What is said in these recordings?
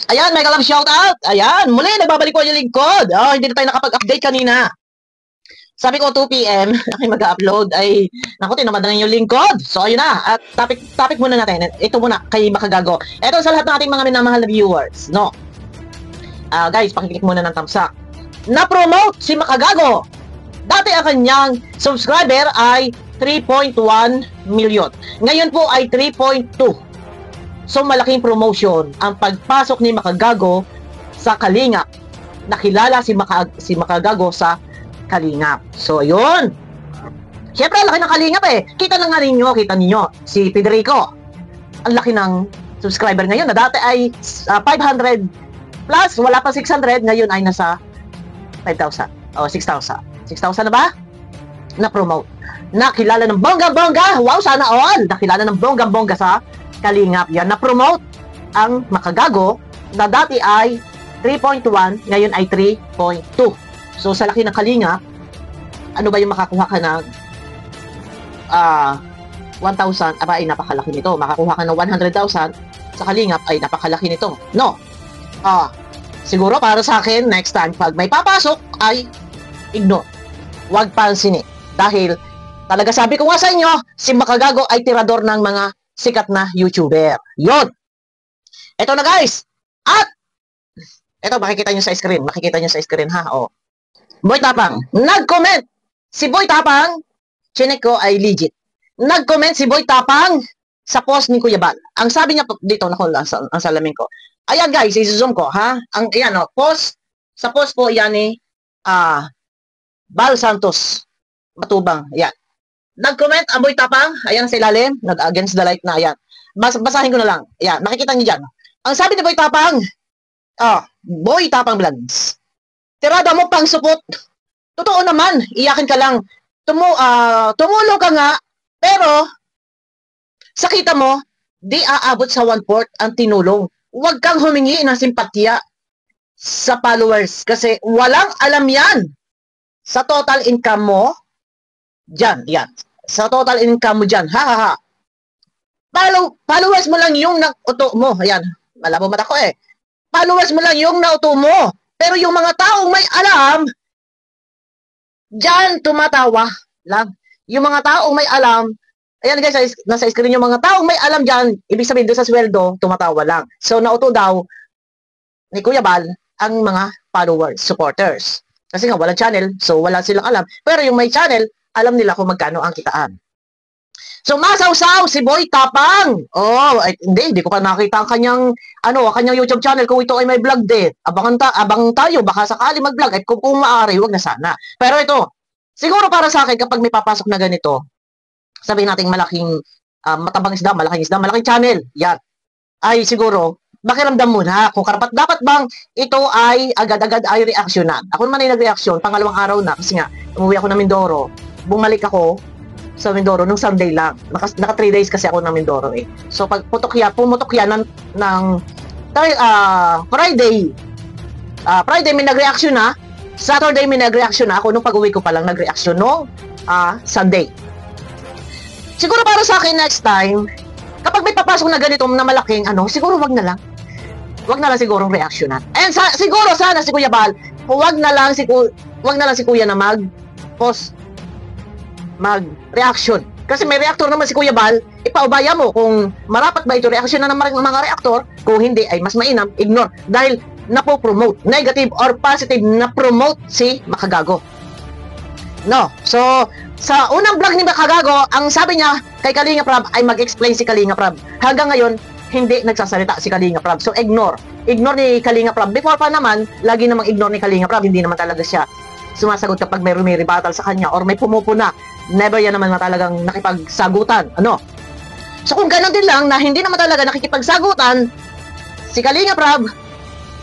Ayan, mega love shoutout. Ayan, muli, nagbabalik ko yung lingkod. Oh, hindi na tayo nakapag-update kanina. Sabi ko 2 PM, aking mag-upload ay, naku, tinamad na yung lingkod. So, ayun na. At topic muna natin. Ito muna, kay Makagago. Ito sa lahat ng ating mga minamahal na viewers, no? Guys, pakiclick muna ng thumbs up. Na-promote si Makagago. Dati ang kanyang subscriber ay 3.1 million. Ngayon po ay 3.2. So, malaking promotion ang pagpasok ni Makagago sa Kalingap. Nakilala si Makagago sa Kalingap. So, ayun. Siyempre, ang laki ng Kalingap eh. Kita na nga ninyo, si Federico. Ang laki ng subscriber ngayon na dati ay 500 plus, wala pa 600, ngayon ay nasa 5,000 o 6,000. 6,000 na ba? Na-promote. Nakilala ng bongga-bongga. Wow, sana all. Nakilala ng bongga-bongga sa Kalingap. Yan, na-promote ang Makagago na dati ay 3.1, ngayon ay 3.2. So, sa laki ng Kalingap, ano ba yung makakuha ka ng 1,000? Aba, ay napakalaki nito. Makakuha ka ng 100,000 sa Kalingap, ay napakalaki nito. No? Siguro para sa akin, next time, pag may papasok, ay ignore. Huwag pansinin. Dahil, talaga sabi ko nga sa inyo, si Makagago ay tirador ng mga sikat na YouTuber. Yun! Ito na guys! At, ito, makikita nyo sa screen. Makikita nyo sa screen, ha? O. Boy Tapang, nag-comment si Boy Tapang, chinek ko ay legit. Nag-comment si Boy Tapang sa post ni Kuya Bal. Ang sabi niya dito, naku, ang salamin ko. Ayan guys, i-zoom ko, ha? Ang, ayan, o, sa post po, yan ni, Bal Santos, Matubang, ayan. Nag-comment ang Boy Tapang, ayan sa ilalim, nag-against the light na, ayan. Basahin ko na lang, ayan, makikita niyo dyan. Ang sabi ni Boy Tapang, Boy Tapang Vlogs, tirada mo pang supot. Totoo naman, iyakin ka lang. Tumulong ka nga, pero sa kita mo, di aabot sa 1/4 ang tinulong. Huwag kang humingi ng simpatya sa followers kasi walang alam yan. Sa total income mo, dyan, yan. Sa total income mo dyan, ha. Followers mo lang yung nauto mo. Ayan, malabo mata ko eh. Followers mo lang yung nauto mo. Pero yung mga taong may alam, dyan tumatawa lang. Yung mga taong may alam, ayan guys, nasa screen yung mga taong may alam dyan, ibig sabihin doon sa sweldo, tumatawa lang. So, nauto daw ni Kuya Bal ang mga followers, supporters. Kasi nga, walang channel, so wala silang alam. Pero yung may channel, alam nila kung magkano ang kitaan. So, masawsaw si Boy Tapang. Hindi ko pa nakita ang kanyang YouTube channel kung ito ay may vlog din. Abang tayo, baka sakali mag-vlog. At kung maaari, wag na sana. Pero ito, siguro para sa akin, kapag may papasok na ganito, sabihin natin malaking matabang isda, malaking channel, yan. Ay siguro, makiramdam muna kung dapat bang ito ay agad-agad ay reaksyonan. Ako naman ay nag-reaksyon, pangalawang araw na, kasi nga, umuwi ako ng Mindoro, bumalik ako sa Mindoro nung Sunday lang. Naka 3 days kasi ako ng Mindoro eh. So pag pumutok yan ng Friday may nag-reaction na, Saturday may nag-reaction na, ako nung pag-uwi ko pa lang nag-reaction nung Sunday. Siguro para sa akin next time, kapag may papasok na ganito na malaking siguro wag na lang siguro reaksyonan. And siguro sana si Kuya Bal, wag na lang si Kuya na mag-reaction. Kasi may reactor naman si Kuya Bal, ipaubaya mo kung marapat ba ito reaksyon na ng mga reactor, kung hindi ay mas mainam, ignore. Dahil napo-promote, negative or positive na promote si Makagago. No. So, sa unang vlog ni Makagago, ang sabi niya kay Kalinga Prab ay mag-explain si Kalinga Prab. Hanggang ngayon, hindi nagsasalita si Kalinga Prab. So, ignore ni Kalinga Prab. Before pa naman, lagi namang ignore ni Kalinga Prab. Hindi naman talaga siya sumasagot kapag may rebuttal sa kanya or may pumupuna. Never yan naman talagang nakipagsagutan. So, kung gano'n din lang na hindi naman talaga nakikipagsagutan si Kalinga Prab,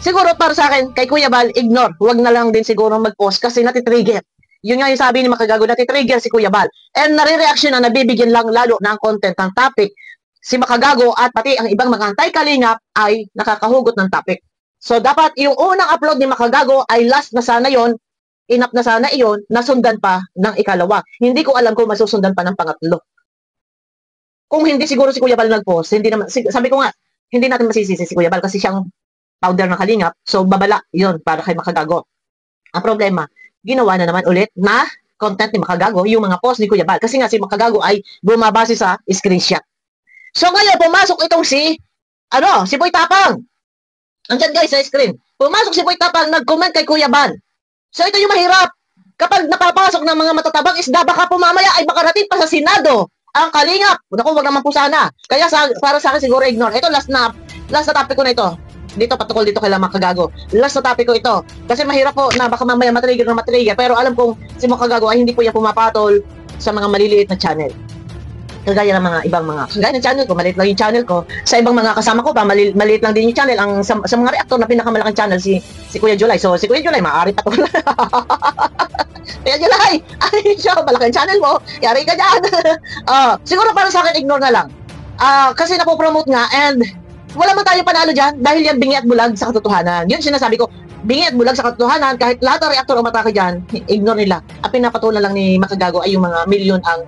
siguro para sa akin, kay Kuya Bal, ignore. Huwag na lang din siguro mag-post kasi natitrigger. Yun nga yung sabi ni Makagago, natitrigger si Kuya Bal. And nare-reaction na nabibigyan lang lalo ng content ng topic. Si Makagago at pati ang ibang mga anti-Kalingap ay nakakahugot ng topic. So, dapat yung unang upload ni Makagago ay last na sana yon, enough na sana iyon, nasundan pa ng ikalawa. Hindi ko alam kung masusundan pa ng pangatlo. Kung hindi siguro si Kuya Bal nag-post, hindi naman, sabi ko nga, hindi natin masisisi si Kuya Bal kasi siyang powder ng kalingap. So, babala yun para kay Makagago. Ang problema, ginawa na naman ulit na content ni Makagago, yung mga post ni Kuya Bal. Kasi nga si Makagago ay bumabase sa screenshot. So, ngayon, pumasok itong si Boy Tapang. Andyan guys sa screen. Pumasok si Boy Tapang, nag-comment kay Kuya Bal. So, ito yung mahirap. Kapag napapasok ng mga matatabang isda, baka pumamaya ay makarating pa sa Senado ang kalingap. Naku, wag naman po sana. Kaya para sa akin siguro ignore. Ito last na topic ko na ito. Dito patukol dito kay Makagago. Last na topic ko ito. Kasi mahirap po na baka mamaya matrigger. Pero alam kong si Makagago ay hindi po yan pumapatol sa mga maliliit na channel. Kagaya ng mga ibang kagaya ng channel ko, maliit lang yung channel ko. Sa ibang mga kasama ko pa, maliit lang din yung channel. Sa mga reactor na pinakamalaking channel, si Kuya July. So, si Kuya July, maaari pa to. Kuya July, ay, siya, malaking channel mo. Yari ka dyan. Siguro para sa akin, ignore na lang. Kasi napopromote nga, and wala man tayo panalo dyan, dahil yan bingi at bulag sa katotohanan. Yun sinasabi ko, bingi at bulag sa katotohanan, kahit lahat ng reactor umatake dyan, ignore nila. Ang pinapatulan lang ni Makagago ay yung mga milyon ang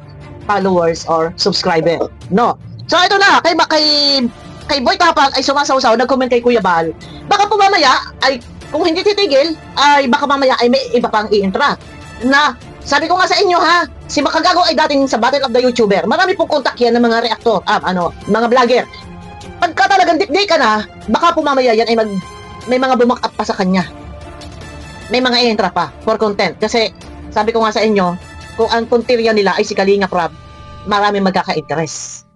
followers or subscriber. No. So ito na, kay Boy Tapang ay sumasaw-saw, nag-comment kay Kuya Bal. Baka po mamaya ay kung hindi titigil, ay baka mamaya ay may iba pang i-intra. Na sabi ko nga sa inyo ha, si Makagago ay dating sa Battle of the YouTuber. Marami pong kontak yan ng mga reactor, mga vlogger. Pagka talagang dikdik ka na, baka po mamaya yan ay may mga bumak-up pa sa kanya. May mga i-intra pa for content. Kasi sabi ko nga sa inyo, kung ang puntirya nila ay si Kalingap Rob, marami magkaka-interest.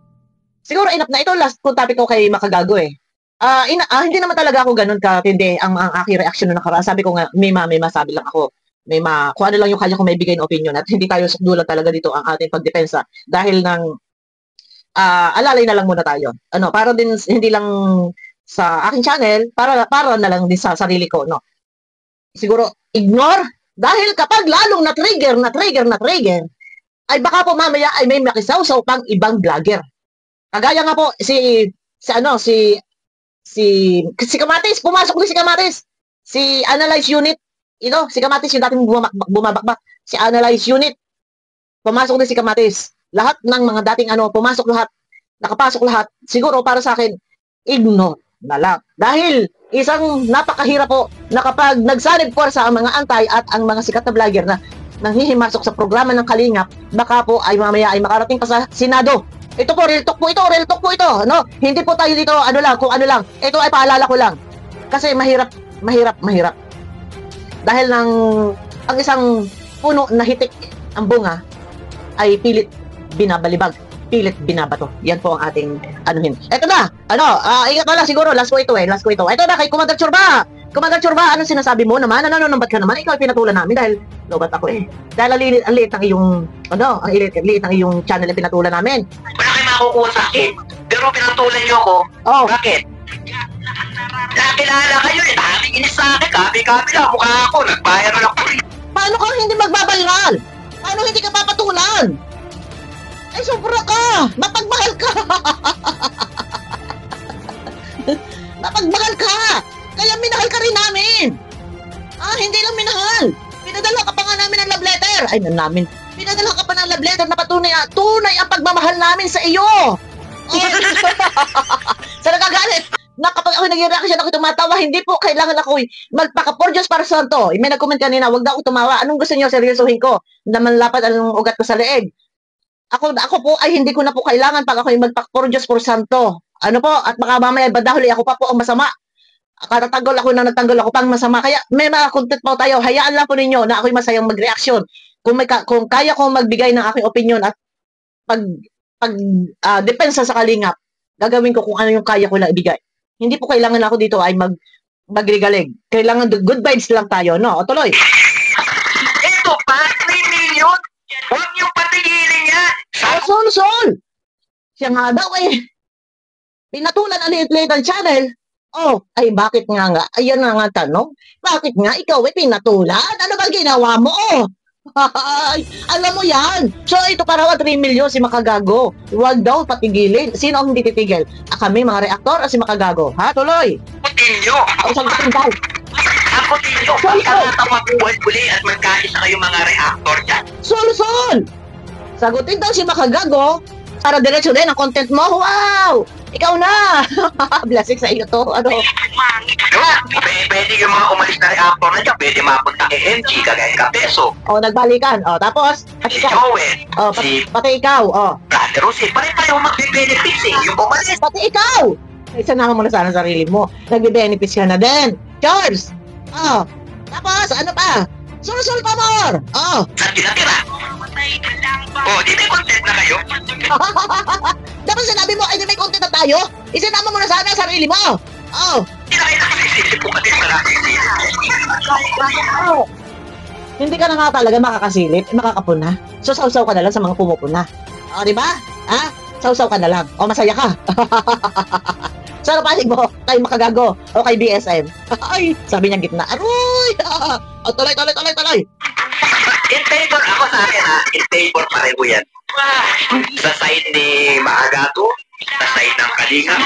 Siguro enough na ito last kung topic ko kay Makagago eh. Hindi naman talaga ako ganun katindi ang aking reaction na nakaraan. Sabi ko nga, may masabi lang ako. Kung ano lang yung kanya kung may bigay ng opinion at hindi tayo sukdulan talaga dito ang ating pagdepensa dahil ng alalay na lang muna tayo. Para din hindi lang sa aking channel, para na lang din sa sarili ko, no. Siguro ignore. Dahil kapag lalong na-trigger, ay baka po mamaya ay may makisawsaw pang ibang vlogger. Kagaya nga po, si Kamatis, pumasok din si Kamatis. Si Analyze Unit, si Kamatis yung dating bumabakbak. Si Analyze Unit, pumasok din si Kamatis. Lahat ng mga dating pumasok lahat, nakapasok lahat. Siguro para sa akin, ignore na lang. Dahil isang napakahirap po na kapag nagsanib puwersa ang mga antay at ang mga sikat na vlogger na nanghihimasok sa programa ng Kalingap, baka po ay mamaya ay makarating pa sa Senado. Ito po, real talk po ito. Hindi po tayo dito, kung ano lang. Ito ay paalala ko lang. Kasi mahirap. Dahil ang isang puno na hitik ang bunga ay pilit binabalibag. Pilit binabato. Yan po ang ating anuhin. Ito na. Ingat na lang siguro. Last ko ito. Ito na kay Commander Churba. Commander Churba, anong sinasabi mo naman? Nanonambat ka naman? Ikaw ay pinatulan namin dahil lobat ako eh. Dahil ang liit ng iyong liit ng iyong channel ay pinatulan namin. Wala kayo makukuha sa akin. Pero pinatulan niyo ako. Oh. Bakit? Nakilala kayo eh. Daming inis sa akin. Kabi-kabi lang. Mukha ako. Nag-viral ako. Paano ka hindi magbabayral? Paano hindi ka papatulan? Ay, sobra ka! Mapagmahal ka! Mapagmahal ka! Kaya minahal ka rin namin! Hindi lang minahal! Pinadala ka pa nga namin ng love letter! Pinadala ka pa ng love letter na patunay ang pagmamahal namin sa iyo! Sa nagagalit, na kapag ako nag-reaction ako tumatawa, hindi po kailangan ako magpaka-4 Diyos para santo. May nag-comment kanina, wag daw ako tumawa. Anong gusto niyo, seryosohin ko? Naman lapad ang ugat ko sa leeg. Ako po ay hindi ko na po kailangan pag ako yung magpaka-4 Diyos por santo. At baka mamaya badahuli ako pa po ang masama. Nagtanggol ako pang masama. Kaya may mga content po tayo. Hayaan lang po ninyo na ako'y masayang mag-reaction. Kung kaya kong magbigay ng aking opinion at depensa sa Kalingap, gagawin ko kung ano yung kaya ko lang ibigay. Hindi po kailangan ako dito ay magrigalig. Kailangan good vibes lang tayo, no? O tuloy. Ito pa, 3 million. Huwag niyo patigilin yan. Sol! Siya nga daw pinatulan ang liit-liit ang channel. Ay bakit nga? Ayan nga tanong. Bakit nga ikaw ay pinatulan? Ano ba ginawa mo? Ay, alam mo yan. So ito para 3 million si Makagago. Huwag daw patigilin. Sino ang hindi titigil? Kami mga reaktor o si Makagago? Ha? Tuloy. Putin nyo. Sagutin daw. Putin nyo. Ikakatapabuhan uli at magkaisa kayo mga reactor dyan. Sol! Sagutin daw si Makagago para diretso din ang content mo. Wow! Ikaw na! Blasik sa iyo to. Pwede yung mga umalis na reactor na dyan, pwede mapunta kay MG, kagaya ka Peso, O, nagbalikan. O, tapos, pati si ikaw. Joel, O, si pati ikaw. O, Brother Jose, pare-pareho magbe-benefits eh, yung umalis. pati ikaw. Isa naman mo na sana sarili mo. Nagbe-benefits ka na din. Charles. O, tapos, ano pa? Sul-sul pa more. O, Sa tinatira. Oh, di may content na kayo? dapat sinabi mo, ay, may content na tayo. Isinama mo na sana sarili mo. O, Hindi na kayo nakasisip po kasi sa natin. oh. Hindi ka na nga talaga makakasilip, makakapuna. So, sausaw ka na lang sa mga pumupuna. O, di ba? Ha? Sausaw ka na lang. O, masaya ka. Sa panig mo, kay Makagago o kay BSM. Ay, sabi niya gitna. Aroy! O, tuloy. In favor ako sa akin ha. In favor pareho yan. Sa side ni Maagato, sa side ng Kalinga,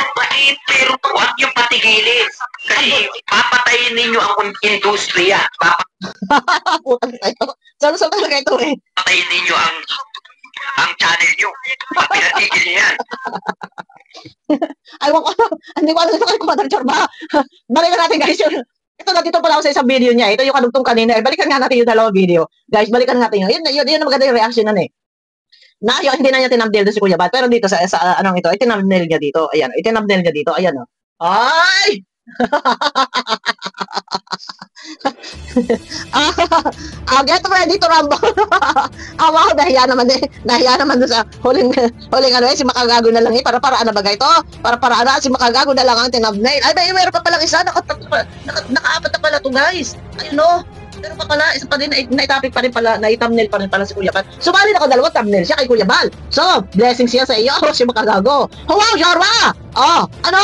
pero huwag yung patigilin. Kasi papatayin ninyo ang industriya. Putang tayo. Salo-salo talaga ito eh. Papatayin ninyo ang channel nyo. Pag pinatigil niyo yan. Ay, wako. Hindi ko alam kung Madam Chorba. Balikan natin guys yun. Ito dito pala ako sa isang video niya. Ito yung kadugtong kanina. Balikan nga natin yung dalawang video. Guys, balikan natin yun. Yun ang maganda yung reaction nun eh. Hindi na niya tinabdil doon si Kuya Bal. Pero dito sa anong ito, itinabdil niya dito. Ayan, itinabdil niya dito. Ayan o. Ay! Get ready to rumble. Wow, nahiya naman doon sa huling ano si Makagago na lang eh. Para ano ba ito? Para ano, si Makagago na lang ang tinabnail. Ay, mayroon pa palang isa. Nakaapat na pala to guys. Ayun o. Pero pa pala, isa pa din, naitapik pa rin pala, naitamnail pa rin pala si Kuya Bal. Sumali na dalawang thumbnail siya kay Kuya Bal. So, blessings siya sa iyo, si Makagago. Oh, wow, Jorma! Oh, ano?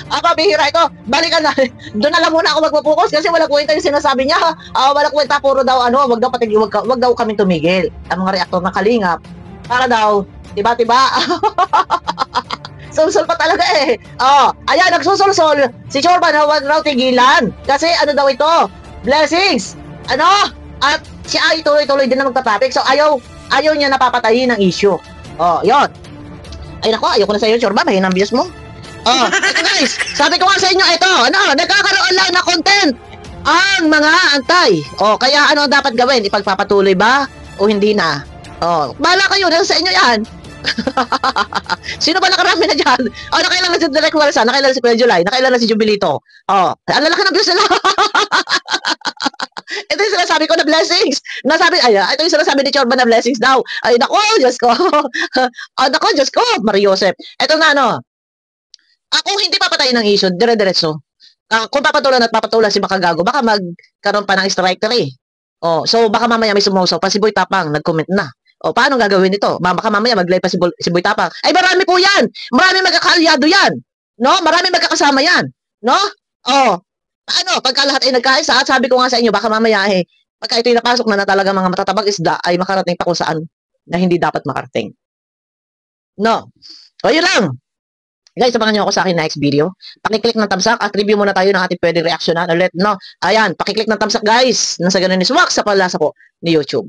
Ako, bihira ito. Balikan na. Doon na lang muna ako magpo-focus kasi wala kwenta yung sinasabi niya. Wala kwenta, puro daw ano, wag daw kami tumigil. Ang mga reaktor na Kalingap, para daw, tiba-tiba. Sulsul pa talaga eh. Ayan, nagsusulsul. Si Chorba na wag raw tigilan. Kasi ano daw ito? Blessings. Ano? At siya ay tuloy-tuloy din na magta-topic. So ayaw niya napapatayin ng issue. Yon. Ay nako, ayoko na sa iyo, Chorba. Mahina ang views mo. Ito guys, sabi ko nga sa inyo, ito, nagkakaroon lang na content ang mga antay. Kaya ano dapat gawin? Ipagpapatuloy ba? O hindi na? Bahala kayo, sa inyo yan. Sino ba nakarami na dyan? Nakailan na si Direk Walsa, nakailan na si Kuya July, nakailan na si Jubilito. Ang lalaki ng views nila. Ito yung sinasabi ko na blessings. Ito yung sinasabi ni Chorba na blessings daw. Ay, nako, Diyos ko. Diyos ko, Mario Joseph. Ito na, kung hindi papatayin ng issue, dire-diretso. Kung papatulan si Makagago, baka magkaroon pa ng strike 3. So baka mamaya may sumuso pa si Boy Tapang, nag-comment na. Paano gagawin ito? Baka mamaya mag-live pa si Boy Tapang. Ay, marami po yan! Marami magkakaalyado yan! No? Marami magkakasama yan! No? Pagka lahat ay nagkaisa, at sabi ko nga sa inyo, baka mamaya pagka ito'y napasok na talaga mga matatabag isda, ay makarating pa kung saan na hindi dapat makarating. No? Yun lang! Guys, abangan nyo ako sa akin next video. Pakiclick ng thumbs up at review muna tayo ng ating pwedeng reaksyonan ulit, no? Ayan, pakiclick ng thumbs up guys. Nasa ganun is wax sa palasa po ni YouTube.